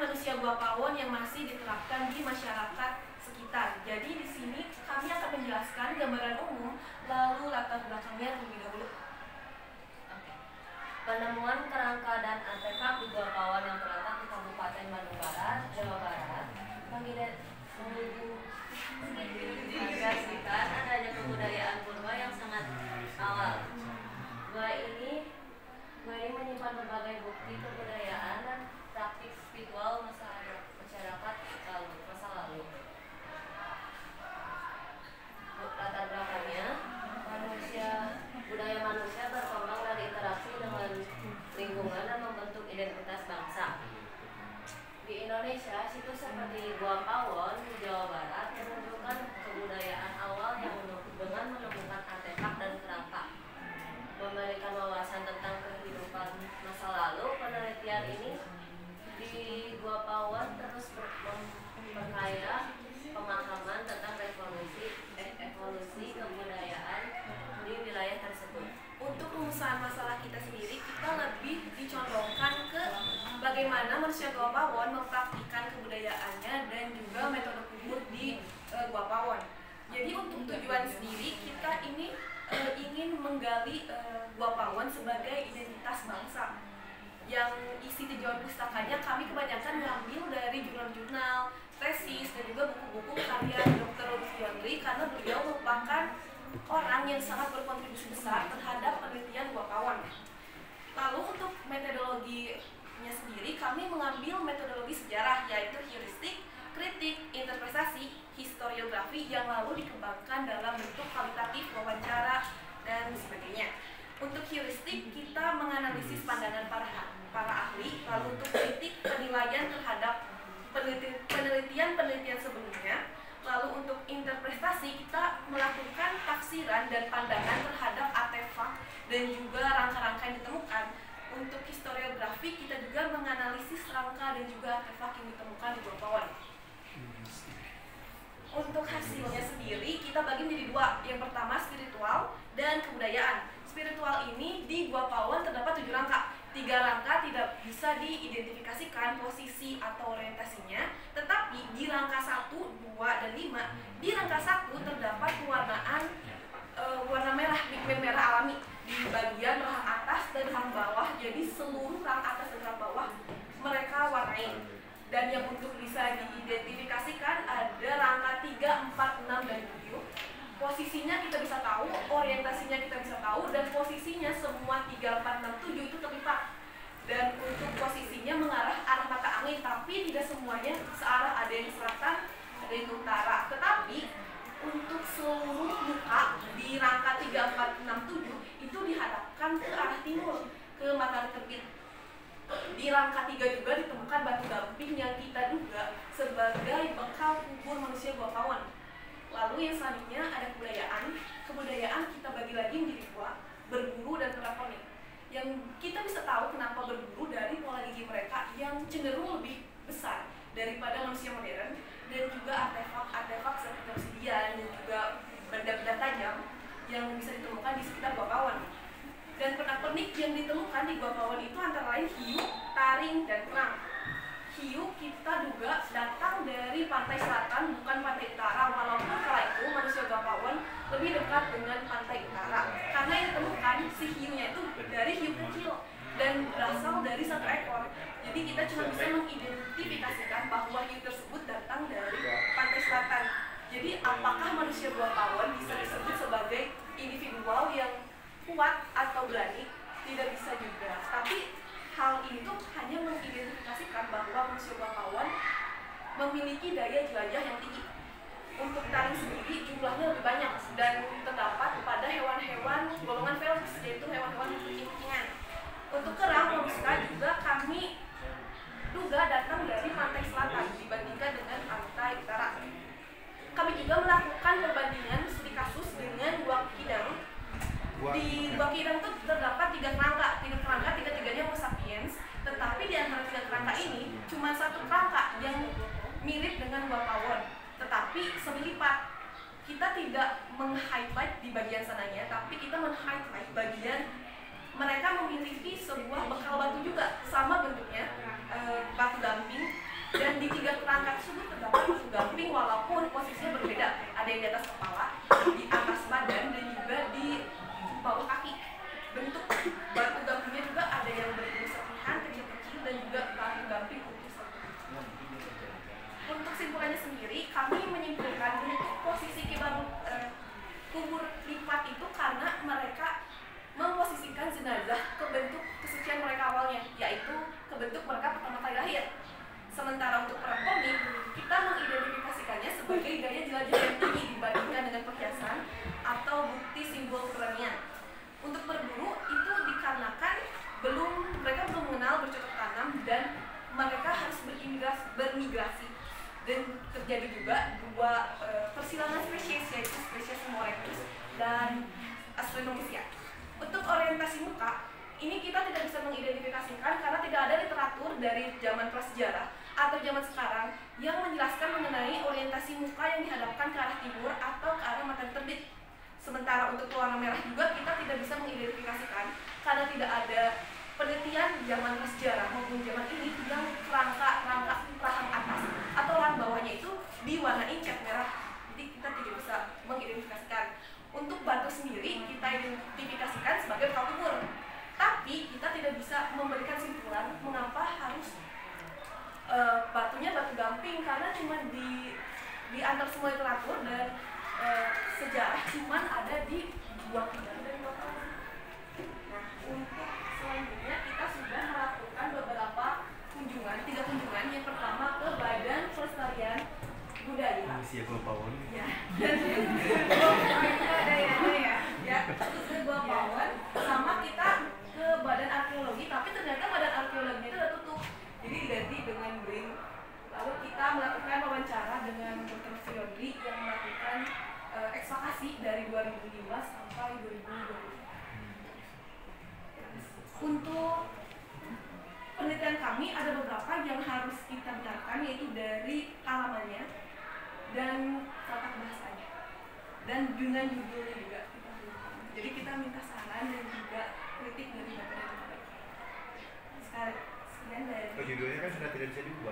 manusia gua pawon yang masih diterapkan di masyarakat sekitar. Jadi di sini kami akan menjelaskan gambaran umum lalu latar belakangnya terlebih dahulu. Penemuan kerangka dan artefak di Gua Pawon yang terletak di Kabupaten Bandung Barat, Jawa Barat, mengindikasikan adanya kebudayaan purba yang sangat awal. Gua ini menyimpan berbagai bukti kebudayaan dan praktik spiritual masyarakat masa lalu. Latar belakangnya, budaya manusia berkembang dari interaksi dengan lingkungan dan membentuk identitas bangsa. Di Indonesia, situs seperti Gua Pawon di Jawa Barat menunjukkan kebudayaan awal yang dengan menemukan artefak dan kerangka, memberikan wawasan tentang kehidupan masa lalu. Penelitian ini di Gua Pawon terus memperkaya pemahaman tentang evolusi kebudayaan di wilayah tersebut. Untuk permasalahan masalah kita sendiri, kita lebih dicondongkan ke bagaimana manusia Gua Pawon mempraktikkan kebudayaannya dan juga metode kubur di Gua Pawon. Jadi untuk tujuan sendiri kita ini ingin menggali Gua Pawon sebagai identitas bangsa. Yang isi tujuan pustakanya kami kebanyakan mengambil dari jurnal-jurnal, tesis, dan juga buku-buku karya Dr. Lutfi Andri karena beliau merupakan orang yang sangat berkontribusi besar terhadap penelitian Gua Pawon. Lalu untuk metodologinya sendiri kami mengambil metodologi sejarah yaitu heuristik, kritik, interpretasi, historiografi yang lalu dikembangkan dalam bentuk kualitatif, wawancara, dan sebagainya. Untuk heuristik kita menganalisis pandangan para ahli, lalu untuk kritik penilaian terhadap penelitian sebelumnya. Lalu untuk interpretasi kita melakukan tafsiran dan pandangan terhadap artefak dan juga rangka-rangka yang ditemukan. Untuk historiografi kita juga menganalisis rangka dan juga artefak yang ditemukan di Gua Pawon. Untuk hasilnya sendiri kita bagi menjadi dua. Yang pertama spiritual dan kebudayaan. Spiritual ini di Gua Pawon terdapat 7 rangka. 3 rangka tidak bisa diidentifikasikan posisi atau orientasinya, tetapi di rangka 1, 2, dan 5, di rangka 1 terdapat pewarnaan warna merah, pigmen merah alami di bagian rahang atas dan rahang bawah. Jadi seluruh rahang atas dan rahang bawah mereka warnai. Dan yang untuk bisa diidentifikasikan ada rangka 3, 4, 6, dan 7. Posisinya kita bisa tahu, orientasinya kita bisa tahu, dan posisinya semua 3, 4, 6, 7 itu terlipat. Dan untuk posisinya mengarah arah mata angin, tapi tidak semuanya searah, ada yang selatan, ada yang utara. Tetapi untuk seluruh muka di rangka 3, 4, 6, 7 itu dihadapkan ke arah timur, ke matahari terbit. Di rangka 3 juga ditemukan batu gamping yang kita duga sebagai bekal kubur manusia Gua Pawon. Lalu yang selanjutnya ada kebudayaan. Kebudayaan kita bagi lagi menjadi 2, berburu dan pernak-pernik. Yang kita bisa tahu kenapa berburu dari pola gigi mereka yang cenderung lebih besar daripada manusia modern, dan juga artefak seperti obsidian dan juga benda-benda tajam yang bisa ditemukan di sekitar Gua Pawon. Dan pernak-pernik yang ditemukan di Gua Pawon itu antara lain hiu, taring, dan kerang. Hiu kita duga datang dari pantai selatan, bukan pantai utara, walaupun kala itu manusia Gua Pawon lebih dekat dengan pantai utara. Karena yang ditemukan si hiunya itu dari hiu kecil dan berasal dari 1 ekor. Jadi kita cuma bisa mengidentifikasikan bahwa hiu tersebut datang dari pantai selatan. Jadi apakah manusia Gua Pawon bisa disebut sebagai individual yang kuat atau berani? Tidak bisa juga. Tapi hal ini tuh hanya mengidentifikasikan bahwa manusia Gua Pawon memiliki daya jelajah yang tinggi. Untuk taring sendiri jumlahnya lebih banyak dan terdapat pada hewan-hewan golongan Felis, yaitu hewan-hewan kucing-kucingan. Untuk kerang moluska juga kami duga datang dari pantai selatan dibandingkan dengan pantai utara. Kami juga melakukan perbandingan studi kasus dengan Gua Kidang. Di Gua Kidang itu terdapat 3 kerangka, 3-tiganya Homo sapiens, tetapi di antara 3 kerangka ini cuma 1 kerangka yang mirip dengan Gua Pawon, tetapi semilipat. Kita tidak meng-highlight di bagian sananya, tapi kita men-highlight bagian mereka memiliki sebuah bekal batu juga, sama bentuknya, batu gamping bentuk mereka pertama kali lahir. Sementara untuk perang komik, kita mengidentifikasikannya sebagai gaya jelajah yang tinggi dibandingkan dengan perhiasan atau bukti simbol keberanian. Untuk berburu itu dikarenakan mereka belum mengenal bercocok tanam dan mereka harus bermigrasi. Dan terjadi juga dua persilangan spesies, yaitu spesies Homo erectus dan Australopithecus. Untuk orientasi muka, ini kita tidak bisa mengidentifikasikan karena tidak ada literatur dari zaman prasejarah atau zaman sekarang yang menjelaskan mengenai orientasi muka yang dihadapkan ke arah timur atau ke arah matahari terbit. Sementara untuk warna merah juga kita tidak bisa mengidentifikasikan karena tidak ada penelitian zaman prasejarah maupun zaman ini yang rangka rahang atas atau rahang bawahnya itu diwarnai cat merah. Jadi kita tidak bisa mengidentifikasikan. Untuk batu sendiri kita identifikasikan sebagai kawah kubur, tapi kita tidak bisa memberikan simpulan mengapa harus batunya batu gamping, karena cuma di antar semua literatur dan sejarah cuma ada di dua dan dua kawah. Nah, untuk selanjutnya kita sudah melakukan beberapa kunjungan, 3 kunjungan. Yang pertama ke Badan Pelestarian Budaya. Misi Gua Pawon. Ya. Ya. Terus ke Gua Pawon, sama kita ke Badan Arkeologi, tapi ternyata Badan Arkeologi itu udah tutup. Jadi diganti dengan BRIN. Lalu kita melakukan wawancara dengan Dr. Fiodri yang melakukan ekskavasi dari 2015 sampai 2020. Untuk penelitian kami ada beberapa yang harus kita benarkan, yaitu dari halamannya dan tata bahasanya dan dengan judulnya juga kita benarkan. Jadi kita minta saran dan juga kritik dari bapak dan ibu. Sekarang dari Judulnya kan sudah tidak bisa diubah.